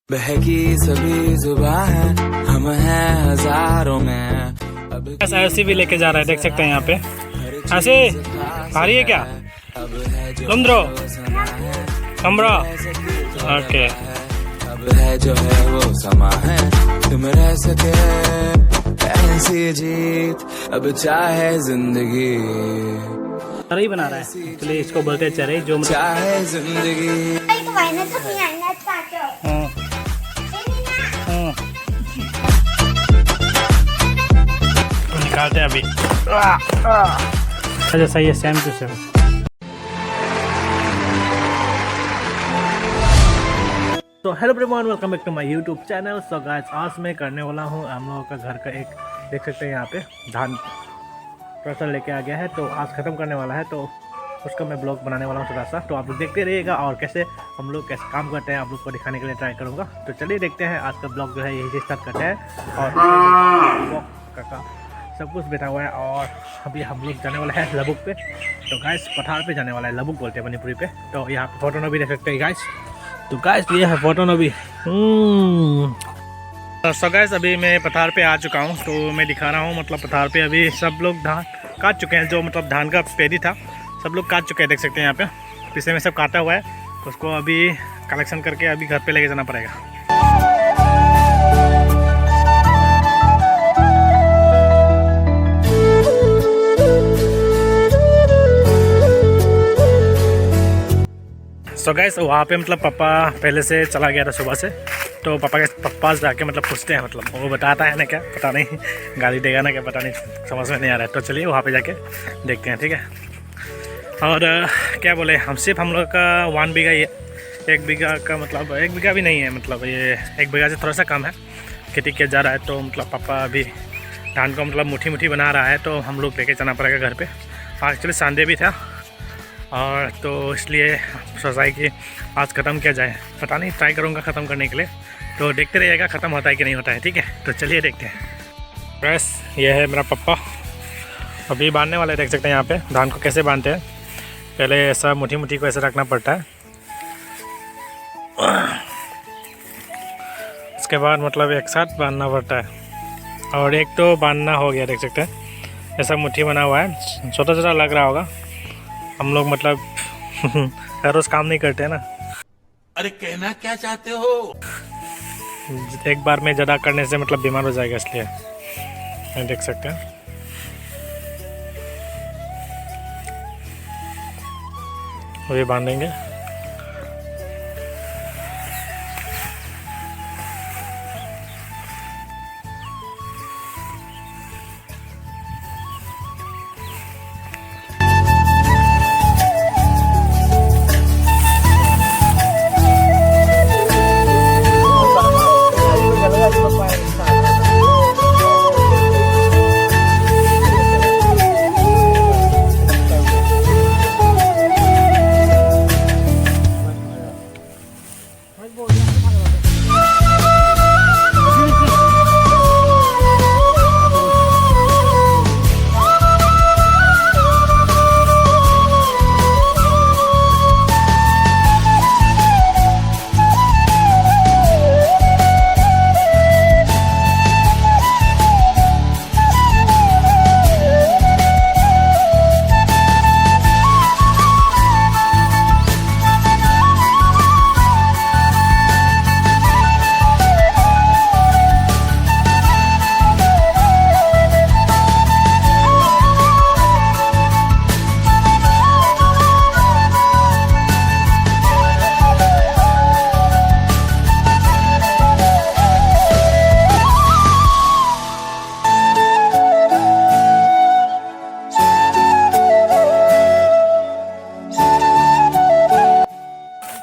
बहकी सभी जुबान है, हम हैं हजारों में। बस ऐसे भी लेके जा रहा है, देख सकते हैं यहाँ पे। ऐसे भारी है क्या? लुंद्रो कमरा ओके। अब है जो है वो समा है, तुम रह सके ऐसी जीत, अब चाहे जिंदगी। चरई बना रहा है, चलिए इसको बोलते हैं चरई। जो चाहे जिंदगी निकालते हैं अभी। अच्छा सही है, सेम टू सेम। तो hello everyone, welcome back to my YouTube channel. So guys, आज मैं करने वाला हूँ हम लोगों का घर का एक, देख सकते हैं यहाँ पे धान फसल लेके आ गया है, तो आज ख़त्म करने वाला है, तो उसका मैं ब्लॉग बनाने वाला हूँ थोड़ा सा। तो आप लोग देखते रहिएगा और कैसे हम लोग कैसे काम करते हैं आप लोग को दिखाने के लिए ट्राई करूँगा। तो चलिए देखते हैं, आज का ब्लॉग जो है यही से स्टार्ट करते हैं। और काका सब कुछ बैठा हुआ है और अभी हम लोग जाने वाला है लबुक पे। तो गाइस पठार पे जाने वाला है, लबुक बोलते हैं मणिपुरी पे। तो यहाँ पे फोटो भी देख सकते हैं गाइस। तो गाइस ये है फोटो भी। सो गाइस अभी मैं पठार पे आ चुका हूँ, तो मैं दिखा रहा हूँ मतलब पठार पे अभी सब लोग धान काट चुके हैं। जो मतलब धान का पेड़ी था सब लोग काट चुके हैं, देख सकते हैं यहाँ पे पीछे में सब काटा हुआ है। उसको अभी कलेक्शन करके अभी घर पे लेके जाना पड़ेगा। सो गाइस वहाँ पे मतलब पापा पहले से चला गया था सुबह से, तो पापा के पास जाके मतलब पूछते हैं, मतलब वो बताता है ना क्या पता नहीं, गाली देगा ना क्या पता नहीं, समझ में नहीं आ रहा है। तो चलिए वहाँ पे जाके देखते हैं, ठीक है। और क्या बोले, हम लोग का 1 बीघा ही है। 1 बीघा का मतलब 1 बीघा भी नहीं है, मतलब ये 1 बीघा से थोड़ा सा कम है खेती किया जा रहा है। तो मतलब पापा अभी धान को मतलब मुट्ठी बना रहा है, तो हम लोग लेके जाना पड़ेगा घर पे। एक्चुअली संडे भी था और तो इसलिए सोचा कि आज ख़त्म किया जाए। पता नहीं, ट्राई करूँगा ख़त्म करने के लिए। तो देखते रहिएगा ख़त्म होता है कि नहीं होता है, ठीक है। तो चलिए देखते हैं। बस ये है मेरा पप्पा, अभी बांधने वाले, देख सकते हैं यहाँ पे धान को कैसे बांधते हैं। पहले ऐसा मुट्ठी को ऐसे रखना पड़ता है, उसके बाद मतलब एक साथ बांधना पड़ता है। और एक तो बांधना हो गया, देख सकते हैं ऐसा मुट्ठी बना हुआ है। छोटा छोटा लग रहा होगा, हम लोग मतलब हर रोज़ काम नहीं करते हैं ना। अरे कहना क्या चाहते हो? एक बार में ज़्यादा करने से मतलब बीमार हो जाएगा, इसलिए देख सकते हैं। अभी बांधेंगे।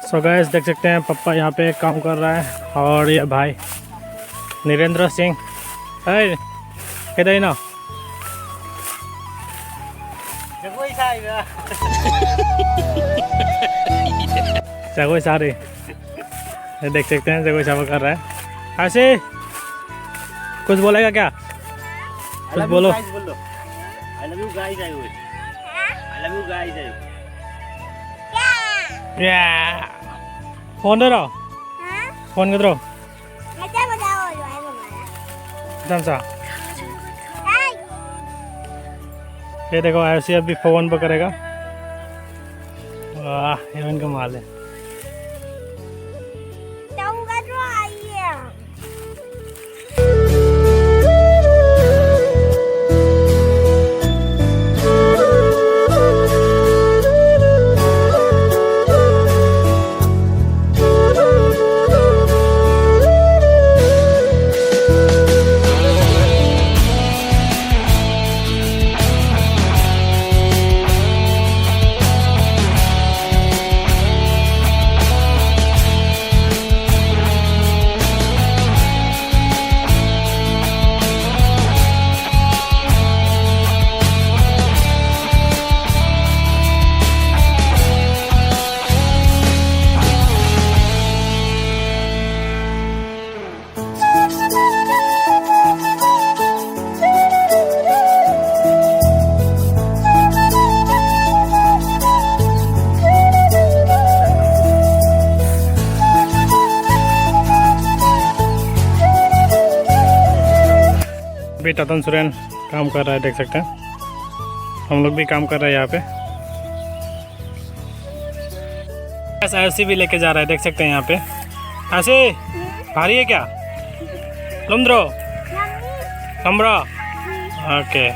सो गाइस देख सकते हैं पापा यहाँ पे काम कर रहा है, और ये भाई नीरेंद्र सिंह है किधर ना जगह सारे देख सकते हैं, जगह साफ कर रहा है। ऐसे कुछ बोलेगा क्या? कुछ बोलो। I love you guys, I love you guys. Phone दे रहा, फोन किधर? सा। ये देखो आयुषी अभी फोन पकड़ेगा। वाह हेवन का माल है। अभी ततन सुरेन काम कर रहा है, देख सकते हैं। हम लोग भी काम कर रहे हैं यहाँ पे। आयुषी भी लेके जा रहा है, देख सकते हैं यहाँ पे। आयुषी भारी है क्या? लुमद्रो कमरा ओके।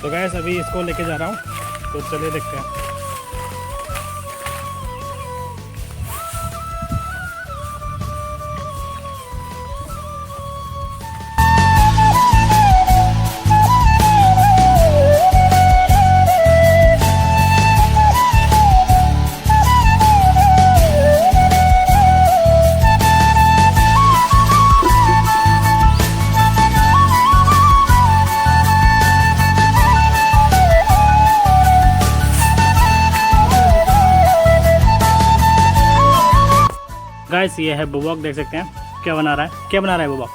तो गैस अभी इसको लेके जा रहा हूँ, तो चलिए देखते हैं। गाइस ये है बुबक, देख सकते हैं क्या बना रहा है। क्या बना रहा है बुबक?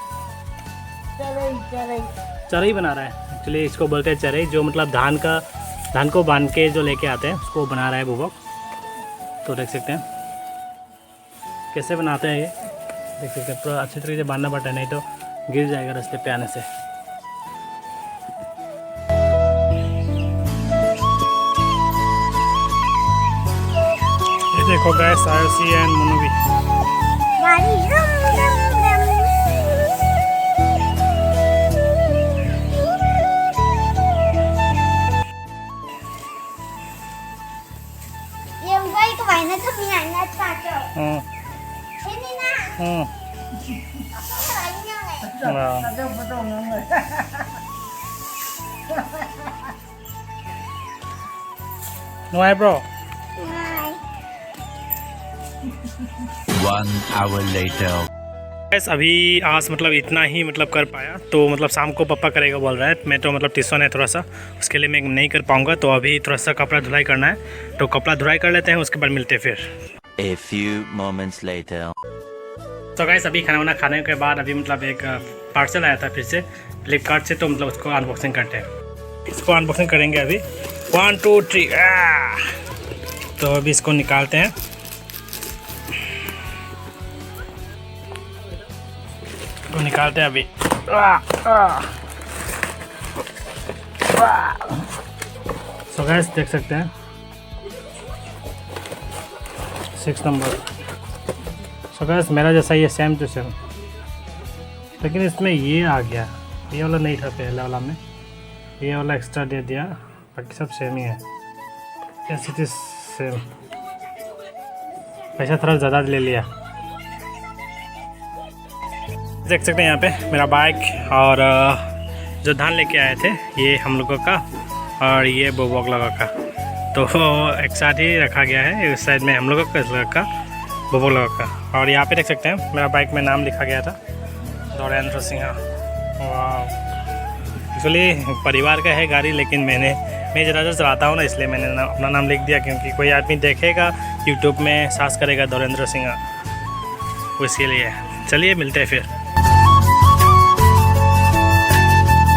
चरई बना रहा है। एक्चुअली इसको बोलते हैं चरई, जो मतलब धान को बांध के जो लेके आते हैं उसको बना रहा है बुबक। तो देख सकते हैं कैसे बनाते हैं ये, देख सकते हैं। पूरा अच्छी तरीके से बांधना पड़ता है, नहीं तो गिर जाएगा रास्ते पे आने से। ये देखो गाइस आयुषी एंड मुनु भी। Why bro? 1 hour later. बस अभी आज मतलब इतना ही मतलब कर पाया, तो मतलब शाम को पापा करेगा बोल रहा है। मैं तो मतलब ट्यूशन है थोड़ा सा, उसके लिए मैं नहीं कर पाऊँगा। तो अभी थोड़ा सा कपड़ा धुलाई करना है, तो कपड़ा धुलाई कर लेते हैं, उसके बाद मिलते हैं फिर। A few moments later. तो गाइस अभी खाना वाना खाने के बाद अभी मतलब एक पार्सल आया था फिर से फ्लिपकार्ट से, तो मतलब उसको अनबॉक्सिंग करते हैं। इसको अनबॉक्सिंग करेंगे अभी 1 2 3। तो अभी इसको निकालते हैं। तो निकालते हैं अभी। सो गाइस देख सकते हैं 6 नंबर। सो गाइस मेरा जैसा ये सेम टू सेम, लेकिन इसमें ये आ गया, ये वाला नहीं था पहले वाला में, ये वाला एक्स्ट्रा दे दिया, बाकी सब सेम ही है। ऐसे तो सेम, पैसा थोड़ा ज़्यादा ले लिया। देख सकते हैं यहाँ पे मेरा बाइक और जो धान लेके आए थे ये हम लोगों का, और ये बुबक लोगों का, तो एक साथ ही रखा गया है। इस साइड में हम लोगों का, इस लोगों का, बुबक लोगों का। और यहाँ पे देख सकते हैं मेरा बाइक में नाम लिखा गया था, दोरेंद्र सिंह। वाह एक्चुअली परिवार का है गाड़ी, लेकिन मैं ज़्यादातर चलाता हूँ ना, इसलिए मैंने अपना नाम लिख दिया, क्योंकि कोई आदमी देखेगा यूट्यूब में सर्च करेगा धीरेन्द्र सिंह, इसके लिए। चलिए मिलते हैं फिर।